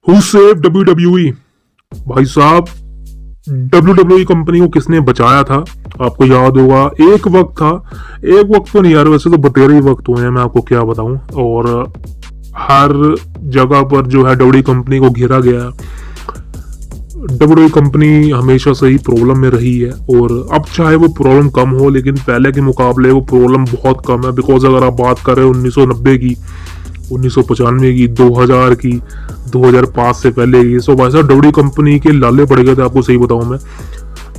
Who save WWE? भाई साहब, WWE company को किसने बचाया था? आपको याद होगा, एक वक्त तो नहीं यार, वैसे तो बतेरे ही वक्त हुए हैं, मैं आपको क्या बताऊं। और हर जगह पर जो है WWE कंपनी को घेरा गया है। WWE कंपनी हमेशा से ही प्रॉब्लम में रही है, और अब चाहे वो प्रॉब्लम कम हो, लेकिन पहले के मुकाबले वो प्रॉब्लम बहुत कम है। बिकॉज अगर आप बात करें 1990 की, 1995 की, 2000 की, 2005 से पहले की, सो भाई साहब WWE कंपनी के लाले पड़ गए थे। आपको सही बताऊं मैं,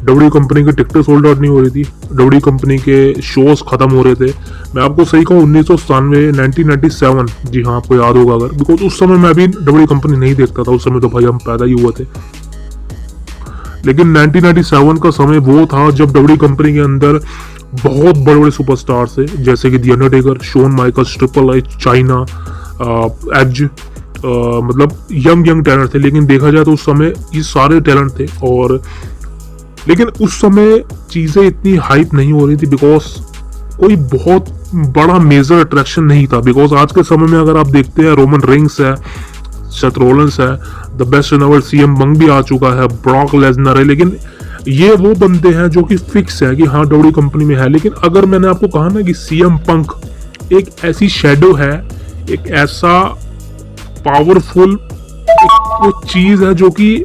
WWE कंपनी की टिकटें सोल्ड आउट नहीं हो रही थी, WWE कंपनी के शोज खत्म हो रहे थे। मैं आपको सही कहूँ, 1997, जी हाँ आपको याद होगा अगर, बिकॉज उस समय मैं भी WWE कंपनी नहीं देखता था, उस समय तो भाई हम पैदा ही हुए थे। लेकिन 1997 का समय वो था जब WWE कंपनी के अंदर बहुत बड़े बड़े सुपरस्टार्स थे, जैसे कि the Undertaker, Shawn Michaels, triple H, Chyna, Edge, मतलब यंग टैलेंट थे। लेकिन देखा जाए तो उस समय ये सारे टैलेंट थे, और लेकिन उस समय चीज़ें इतनी हाइप नहीं हो रही थी, बिकॉज कोई बहुत बड़ा मेजर अट्रैक्शन नहीं था। बिकॉज आज के समय में अगर आप देखते हैं, रोमन रिंग्स है, सेथ रोलिंस है, the best in world CM पंक भी आ चुका है, ब्रॉक लेसनर है, लेकिन ये वो बंदे हैं जो कि फिक्स है कि हाँ WWE कंपनी में है। लेकिन अगर मैंने आपको कहा ना कि CM पंक एक ऐसी शेडो है, एक ऐसा पावरफुल वो चीज है जो कि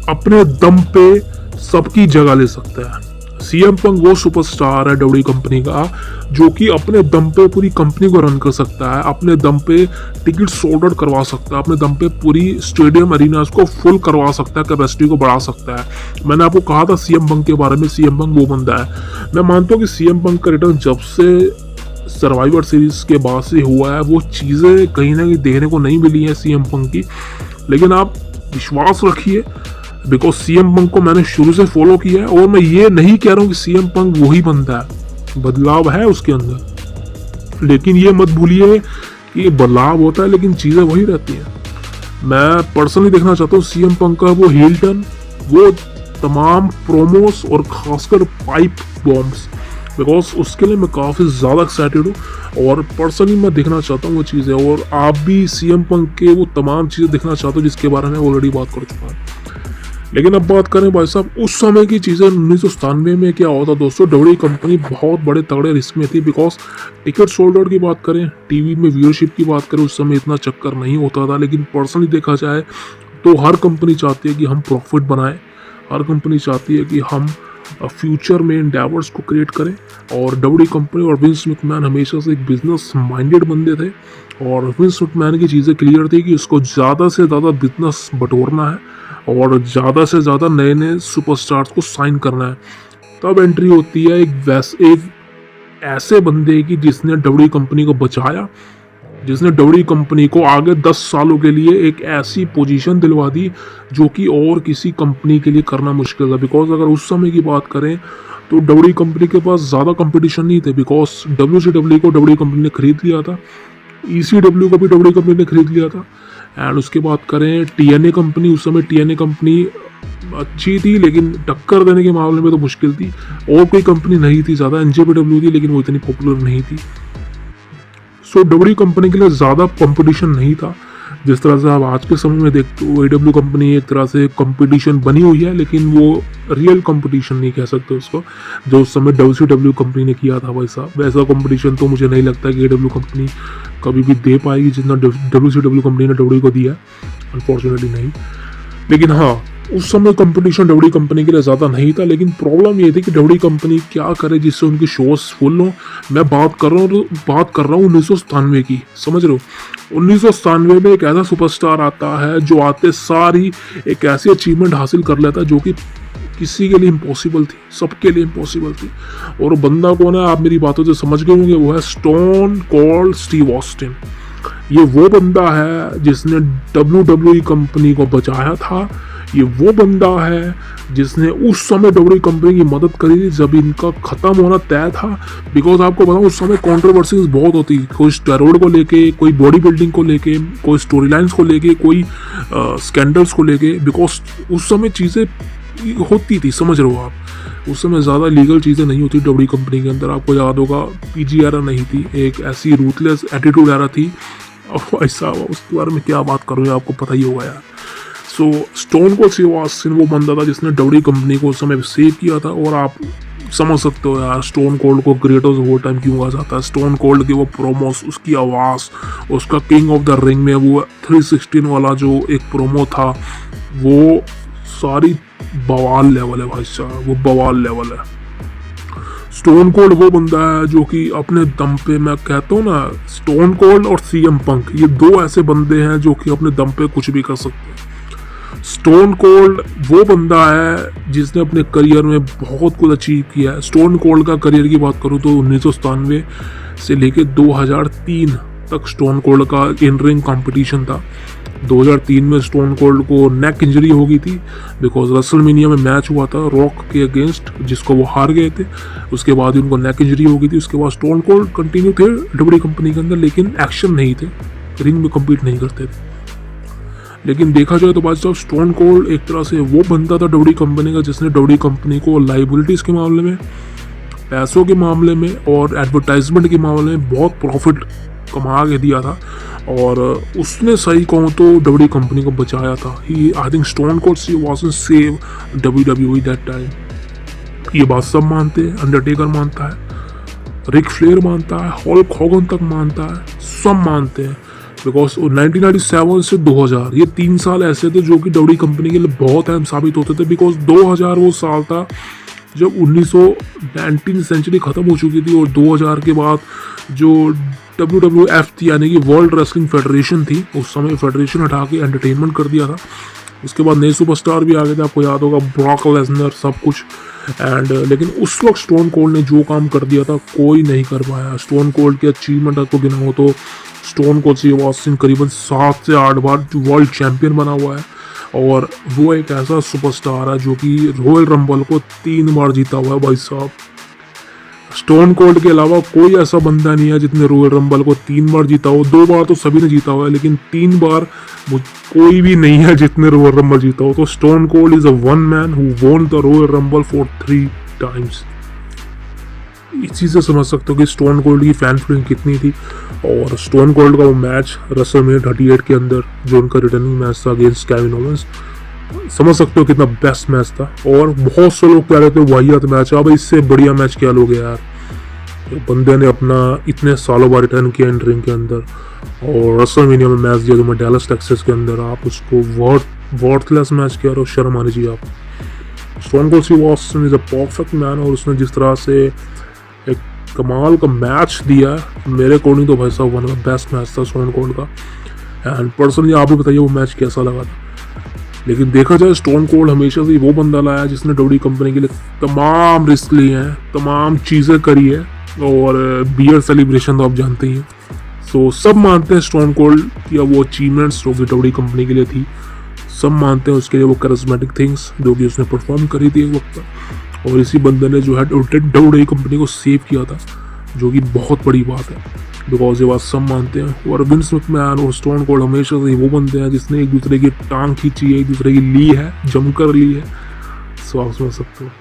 अपने दम पे सबकी जगह ले सकता है। CM पंक वो सुपरस्टार है WWE कंपनी का जो कि अपने दम पे पूरी कंपनी को रन कर सकता है, अपने दम पे टिकट सोल्ड आउट करवा सकता है, अपने दम पे पूरी स्टेडियम अरीनास को फुल करवा सकता है, कैपेसिटी को बढ़ा सकता है। मैंने आपको कहा था CM पंक के बारे में, CM पंक वो बंदा है। मैं मानता हूँ कि CM पंक का रिटर्न जब से सर्वाइवर सीरीज के बाद से हुआ है, वो चीज़ें कहीं ना कहीं देखने को नहीं मिली हैं CM पंक की। लेकिन आप विश्वास रखिए, बिकॉज CM पंक को मैंने शुरू से फॉलो किया है, और मैं ये नहीं कह रहा हूँ कि CM पंक वही बंदा है, बदलाव है उसके अंदर। लेकिन ये मत भूलिए कि बदलाव होता है लेकिन चीज़ें वही रहती हैं। मैं पर्सनली देखना चाहता हूँ CM पंक का वो हील टर्न, वो तमाम प्रोमोस, और खासकर पाइप बॉम्ब्स, बिकॉज उसके लिए मैं काफ़ी ज़्यादा एक्साइटेड हूँ, और पर्सनली मैं देखना चाहता हूँ वो चीज़ें। और आप भी CM पंक के वो तमाम चीज़ें देखना चाहते हो जिसके बारे में ऑलरेडी बात कर चुका है। लेकिन अब बात करें भाई साहब उस समय की चीज़ें, 1997 में क्या होता दोस्तों, WWE कंपनी बहुत बड़े तगड़े रिस्क में थी। बिकॉज टिकट सोल्ड आउट की बात करें, टीवी में व्यूअरशिप की बात करें, उस समय इतना चक्कर नहीं होता था। लेकिन पर्सनली देखा जाए तो हर कंपनी चाहती है कि हम प्रॉफिट बनाएं, हर कंपनी चाहती है कि हम फ्यूचर में इंडेवर्स को क्रिएट करें। और WWE कंपनी और विंस मैकमैन हमेशा से एक बिजनेस माइंडेड बंदे थे, और विंस मैकमैन की चीज़ें क्लियर थी कि उसको ज़्यादा से ज़्यादा बिजनेस बटोरना है और ज़्यादा से ज़्यादा नए नए सुपरस्टार्स को साइन करना है। तब एंट्री होती है एक ऐसे बंदे की जिसने WWE कंपनी को बचाया, जिसने WWE कंपनी को आगे 10 सालों के लिए एक ऐसी पोजीशन दिलवा दी जो कि और किसी कंपनी के लिए करना मुश्किल था। बिकॉज अगर उस समय की बात करें तो WWE कंपनी के पास ज़्यादा कंपटीशन नहीं थे, बिकॉज WCW को WWE कंपनी ने खरीद लिया था, ECW को भी WWE कंपनी ने खरीद लिया था। एंड उसके बाद करें TNA कंपनी, उस समय TNA कंपनी अच्छी थी लेकिन टक्कर देने के मामले में तो मुश्किल थी, और कोई कंपनी नहीं थी ज़्यादा। NJPW थी लेकिन वो इतनी पॉपुलर नहीं थी। सो WWE कंपनी के लिए ज़्यादा कंपटीशन नहीं था। जिस तरह से आप आज के समय में देखते हो, AEW कंपनी एक तरह से कंपटीशन बनी हुई है, लेकिन वो रियल कंपटीशन नहीं कह सकते उसको, जो उस समय WCW कंपनी ने किया था। वैसा कंपटीशन तो मुझे नहीं लगता कि AEW कंपनी कभी भी दे पाएगी जितना WCW कंपनी ने WWE को दिया, अनफॉर्चुनेटली नहीं। लेकिन हाँ, उस समय कंपटीशन WWE कंपनी के लिए ज़्यादा नहीं था। लेकिन प्रॉब्लम ये थी कि WWE कंपनी क्या करे जिससे उनकी शोज फुल हो। मैं बात कर रहा हूँ 1997 की, समझ रहे हो। 1997 में एक ऐसा सुपरस्टार आता है जो आते सारी एक ऐसी अचीवमेंट हासिल कर लेता है जो कि किसी के लिए इम्पॉसिबल थी, सबके लिए इम्पॉसिबल थी। और बंदा कौन है, आप मेरी बातों से समझ गए होंगे, वो है स्टोन कोल्ड स्टीव ऑस्टिन। ये वो बंदा है जिसने WWE कंपनी को बचाया था। ये वो बंदा है जिसने उस समय WWE कंपनी की मदद करी थी जब इनका ख़त्म होना तय था। बिकॉज आपको बताऊँ उस समय कंट्रोवर्सीज बहुत होती, कोई स्टेरॉइड को लेके, कोई बॉडी बिल्डिंग को लेके, कोई स्टोरी लाइन्स को लेके, कोई स्कैंडल्स को लेके। बिकॉज उस समय चीज़ें होती थी, समझ रहे हो आप। उस समय ज़्यादा लीगल चीज़ें नहीं होती WWE कंपनी के अंदर। आपको याद होगा PG एरा नहीं थी, एक ऐसी रूथलेस एटीट्यूड एरा थी। अब ऐसा उसके बारे में क्या बात करूँ, आपको पता ही होगा यार। सो स्टोन कोल्ड स्टीव ऑस्टिन वो बंदा था जिसने डब्ल्यूडब्ल्यूई कंपनी को उस समय सेव किया था। और आप समझ सकते हो यार स्टोन कोल्ड को ग्रेटेस्ट ऑफ ऑल टाइम क्यों कहा जाता है। स्टोन कोल्ड के वो प्रोमोस, उसकी आवाज़, उसका किंग ऑफ द रिंग में वो 316 वाला जो एक प्रोमो था, वो सारी बवाल लेवल है भाई साहब, वो बवाल लेवल है। स्टोन कोल्ड वो बंदा है जो कि अपने दम पे, मैं कहता हूँ ना, स्टोन कोल्ड और सीएम पंक ये दो ऐसे बंदे हैं जो कि अपने दम पे कुछ भी कर सकते हैं। स्टोन कोल्ड वो बंदा है जिसने अपने करियर में बहुत कुछ अचीव किया है। स्टोन कोल्ड का करियर की बात करूँ तो 1997 से लेके 2003 तक स्टोन कोल्ड का इन रिंग कॉम्पिटिशन था। 2003 में स्टोन कोल्ड को नेक इंजरी हो गई थी बिकॉज रेसलमेनिया में मैच हुआ था रॉक के अगेंस्ट, जिसको वो हार गए थे। उसके बाद उनको नेक इंजरी हो गई थी। उसके बाद स्टोन कोल्ड कंटिन्यू थे डब्ल्यूडब्ल्यूई कंपनी के अंदर, लेकिन एक्शन नहीं थे, रिंग में कम्पीट नहीं करते थे। लेकिन देखा जाए तो भाई साहब स्टोन कोल्ड एक तरह से वो बंदा था डब्ल्यूडब्ल्यूई कंपनी का जिसने डब्ल्यूडब्ल्यूई कंपनी को लाइबिलिटीज़ के मामले में, पैसों के मामले में और एडवर्टाइजमेंट के मामले में बहुत प्रॉफिट कमा के दिया था। और उसने सही कहूँ तो डब्ल्यूडब्ल्यूई कंपनी को बचाया था। He I think Stone Cold see wasn't save WWE that time. ये बात सब मानते हैं, अंडरटेकर मानता है, रिक फ्लेयर मानता है, हल्क होगन तक मानता है, सब मानते हैं। बिकॉज 1997 से 2000 ये 3 साल ऐसे थे जो कि डब्ल्यूडब्ल्यूई कंपनी के लिए बहुत अहम साबित होते थे। बिकॉज 2000 वो साल था जब 19वीं सेंचुरी ख़त्म हो चुकी थी और 2000 के बाद जो WWF थी यानी कि वर्ल्ड रेसलिंग फेडरेशन थी, उस समय फेडरेशन हटा के एंटरटेनमेंट कर दिया था। उसके बाद नए सुपरस्टार भी आ गए थे, आपको याद होगा, ब्रॉक लेसनर, सब कुछ। एंड लेकिन उस वक्त स्टोन कोल्ड ने जो काम कर दिया था कोई नहीं कर पाया। स्टोन कोल्ड के अचीवमेंट आपको गिना हो तो स्टोन कोल्ड स्टीव ऑस्टिन करीबन 7 से 8 बार वर्ल्ड चैंपियन बना हुआ है। और वो एक ऐसा सुपरस्टार है जो कि रॉयल रंबल को 3 बार जीता हुआ है भाई साहब। स्टोन कोल्ड के अलावा कोई ऐसा बंदा नहीं है जितने रॉयल रंबल को 3 बार जीता हो। 2 बार तो सभी ने जीता हुआ है, लेकिन 3 बार कोई भी नहीं है जितने रॉयल रंबल जीता हो। तो stone cold is a one man who won the royal rumble for 3 times. इस चीज़ से समझ सकते हो कि स्टोन कोल्ड की फैन फॉलोइंग कितनी थी। और स्टोन कोल्ड का वो मैच रेसलमेनिया 38 के अंदर जो उनका रिटर्निंग मैच था अगेंस्ट केविन ओवेंस, समझ सकते हो कितना बेस्ट मैच था। और बहुत से लोग कह रहे थे वाहियात मैच है, अब इससे बढ़िया मैच क्या लोगे यार। बंदे ने अपना इतने सालों बाद रिटर्न किया इन रिंग के अंदर और रेसलमेनिया में मैच दिया जो मैं डैलस टेक्सास के अंदर, आप उसको वर्थलेस मैच किया और शर्म आनी चाहिए आप। Stone cold Steve Austin is a perfect man और उसने जिस तरह से एक कमाल का मैच दिया मेरे अकॉर्डिंग तो भाई साहब one of the best match था स्टोन कोल्ड का। एंड पर्सनली आप भी बताइए वो मैच कैसा लगा था। लेकिन देखा जाए स्टोन कोल्ड हमेशा से वो बंदा लाया जिसने डब्ल्यूडब्ल्यूई कंपनी के लिए तमाम रिस्क लिए हैं, तमाम चीज़ें करी है। और बियर सेलिब्रेशन तो आप जानते ही हैं। सो सब मानते हैं स्टोन कोल्ड या वो अचीवमेंट्स जो कि डब्ल्यूडब्ल्यूई कंपनी के लिए थी, सब मानते हैं उसके लिए वो करिस्मेटिक थिंग्स जो कि उसने परफॉर्म करी थी एक वक्त पर। और इसी बंदे ने जो है डब्ल्यूडब्ल्यूई कंपनी को सेव किया था, जो कि बहुत बड़ी बात है। बिकॉज ये बात सब मानते हैं। और विंस मैकमैन और स्टोन कोल्ड हमेशा से वो बंदे हैं जिसने एक दूसरे की टांग खींची है, एक दूसरे की ली है, जमकर ली है। सो आप समझ सकते हो।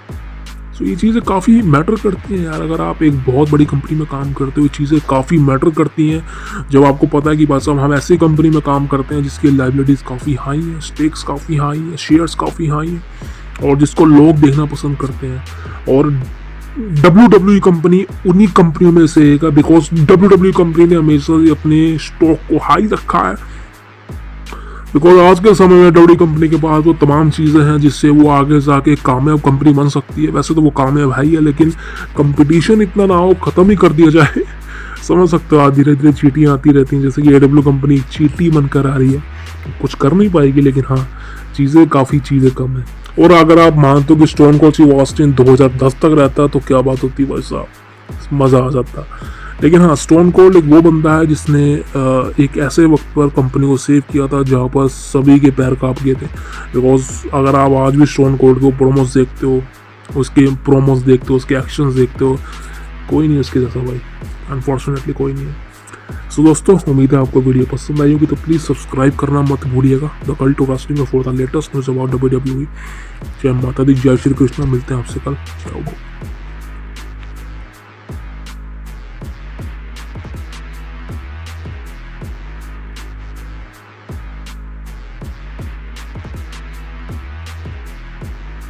सो ये चीज़ें काफ़ी मैटर करती हैं यार। अगर आप एक बहुत बड़ी कंपनी में काम करते हो, ये चीज़ें काफ़ी मैटर करती हैं। जब आपको पता है कि बात साहब हम ऐसी कंपनी में काम करते हैं जिसकी लाइबिलिटीज़ काफ़ी हाई है, स्टेक्स काफ़ी हाई है, शेयर्स काफ़ी हाई है और जिसको लोग देखना पसंद करते हैं। और WWE कंपनी उन्हीं कंपनियों में से एक है बिकॉज WWE कंपनी ने हमेशा से अपने स्टॉक को हाई रखा है। बिकॉज आज के समय में WWE कंपनी के पास वो तमाम चीज़ें हैं जिससे वो आगे जाके एक कामयाब कंपनी बन सकती है। वैसे तो वो कामयाब है ही है, लेकिन कंपटीशन इतना ना हो, ख़त्म ही कर दिया जाए। समझ सकते हो, आज धीरे धीरे चीटियाँ आती रहती हैं। जैसे कि AEW कंपनी चीटी बनकर आ रही है, कुछ कर नहीं पाएगी, लेकिन हाँ काफ़ी चीज़ें कम है। और अगर आप मानते हो कि स्टोन कोल्ड स्टीव ऑस्टिन 2010 तक रहता तो क्या बात होती भाई साहब, मज़ा आ जाता। लेकिन हाँ, स्टोन कोल्ड एक वो बंदा है जिसने एक ऐसे वक्त पर कंपनी को सेव किया था जहाँ पर सभी के पैर काँप गए थे। बिकॉज अगर आप आज भी स्टोन कोल्ड को प्रोमोस देखते हो, उसके प्रोमोस देखते हो, उसके एक्शंस देखते हो, कोई नहीं उसके जैसा भाई, अनफॉर्चुनेटली कोई नहीं है। सो दोस्तों, उम्मीद है आपको वीडियो पसंद आई होगी, तो प्लीज़ सब्सक्राइब करना मत भूलिएगा the cult of wrestling for the latest news about WWE। जय माता दी, जय श्री कृष्ण। मिलते हैं आपसे कल। जय हो।